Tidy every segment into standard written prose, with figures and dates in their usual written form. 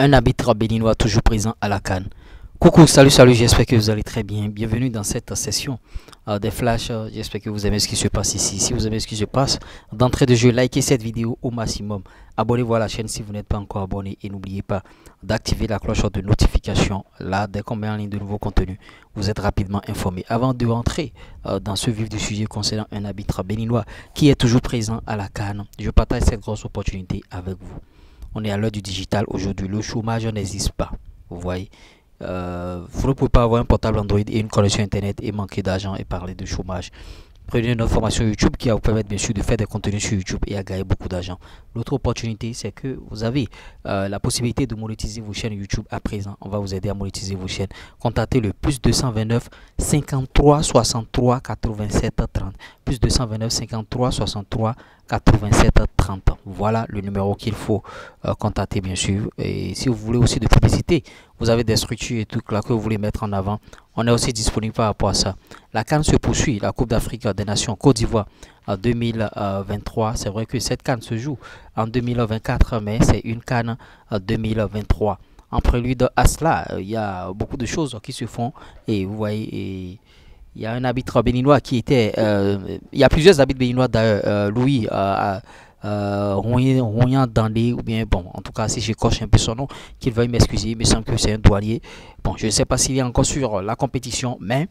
Un arbitre béninois toujours présent à la CAN. Coucou, salut, j'espère que vous allez très bien. Bienvenue dans cette session des flashs. J'espère que vous aimez ce qui se passe ici. Si vous aimez ce qui se passe, d'entrée de jeu, likez cette vidéo au maximum. Abonnez-vous à la chaîne si vous n'êtes pas encore abonné et n'oubliez pas d'activer la cloche de notification. Là, dès qu'on met en ligne de nouveaux contenus, vous êtes rapidement informé. Avant de rentrer dans ce vif du sujet concernant un arbitre béninois qui est toujours présent à la CAN, je partage cette grosse opportunité avec vous. On est à l'heure du digital aujourd'hui, le chômage n'existe pas. Vous voyez, vous ne pouvez pas avoir un portable Android et une connexion internet et manquer d'argent et parler de chômage. Prenez notre formation YouTube qui va vous permettre bien sûr de faire des contenus sur YouTube et à gagner beaucoup d'argent. L'autre opportunité, c'est que vous avez la possibilité de monétiser vos chaînes YouTube à présent. On va vous aider à monétiser vos chaînes. Contactez le plus 229 53 63 87 30. Plus 229 53 63 87 30. Voilà le numéro qu'il faut contacter bien sûr. Et si vous voulez aussi de publicité, vous avez des structures et tout là que vous voulez mettre en avant, on est aussi disponible par rapport à ça. La CAN se poursuit, la Coupe d'Afrique des Nations Côte d'Ivoire en 2023. C'est vrai que cette CAN se joue en 2024, mais c'est une CAN 2023. En prélude à cela, il y a beaucoup de choses qui se font et vous voyez, il y a un arbitre béninois qui était, il y a plusieurs arbitres béninois d'ailleurs, Louis Royan Dandé, ou bien bon, en tout cas si je coche un peu son nom, qu'il veuille m'excuser, il me semble que c'est un douanier. Bon, je ne sais pas s'il est encore sur la compétition, mais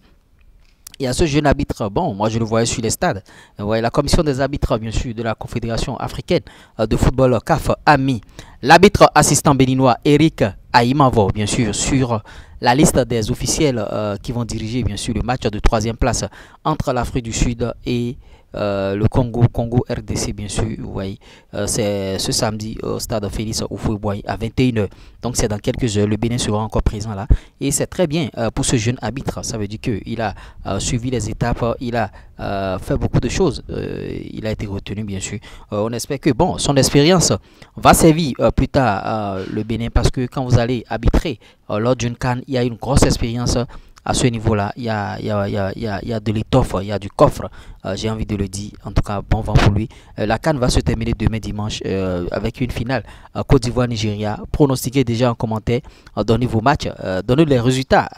il y a ce jeune arbitre, bon, moi je le voyais sur les stades. Ouais, la commission des arbitres, bien sûr, de la Confédération africaine de football CAF a mis l'arbitre assistant béninois Eric Aimavo, bien sûr, sur la liste des officiels qui vont diriger, bien sûr, le match de troisième place entre l'Afrique du Sud et le Congo RDC, bien sûr. Vous voyez, c'est ce samedi au stade Félix Houphouët-Boigny à 21 h. Donc c'est dans quelques heures. Le Bénin sera encore présent là. Et c'est très bien pour ce jeune arbitre. Ça veut dire qu'il a suivi les étapes, il a fait beaucoup de choses. Il a été retenu, bien sûr. On espère que bon, son expérience va servir plus tard le Bénin, parce que quand vous allez arbitrer lors d'une CAN, il y a une grosse expérience. À ce niveau-là, il y a de l'étoffe, il y a du coffre, j'ai envie de le dire. En tout cas, bon vent pour lui. La CAN va se terminer demain dimanche avec une finale Côte d'Ivoire-Nigeria. Pronostiquez déjà en commentaire, donnez vos matchs, donnez les résultats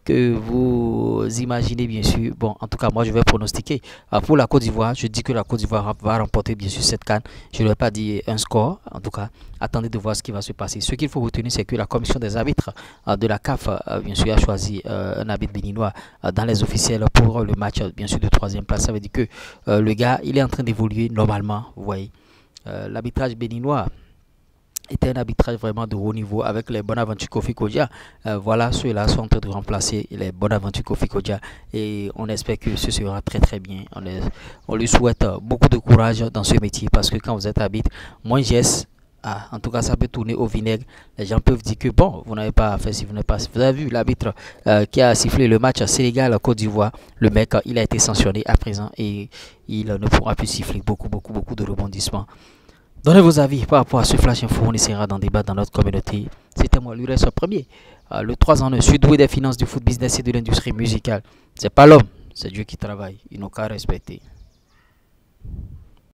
que vous imaginez, bien sûr. Bon, en tout cas, moi je vais pronostiquer pour la Côte d'Ivoire. Je dis que la Côte d'Ivoire va remporter bien sûr cette CAN. Je ne vais pas dire un score. En tout cas, attendez de voir ce qui va se passer. Ce qu'il faut retenir, c'est que la commission des arbitres de la CAF, bien sûr, a choisi un arbitre béninois dans les officiels pour le match, bien sûr, de troisième place. Ça veut dire que le gars, il est en train d'évoluer normalement. Vous voyez, l'arbitrage béninois était un arbitrage vraiment de haut niveau avec les Bonaventure Kofi Kodja. Voilà, ceux-là sont en train de remplacer les Bonaventure Kofi Kodja et on espère que ce sera très très bien. On lui souhaite beaucoup de courage dans ce métier, parce que quand vous êtes arbitre, moins geste, en tout cas ça peut tourner au vinaigre. Les gens peuvent dire que bon, vous n'avez pas fait si vous n'avez pas. Vous avez vu l'arbitre qui a sifflé le match Sénégal-Côte d'Ivoire, le mec il a été sanctionné à présent et il ne pourra plus siffler beaucoup de rebondissements. Donnez vos avis par rapport à ce flash info. On essaiera d'en débattre dans notre communauté. C'était moi, l'URS premier. Le 3 en 1, sud-doué des finances, du foot business et de l'industrie musicale. C'est pas l'homme, c'est Dieu qui travaille. Il n'a qu'à respecter.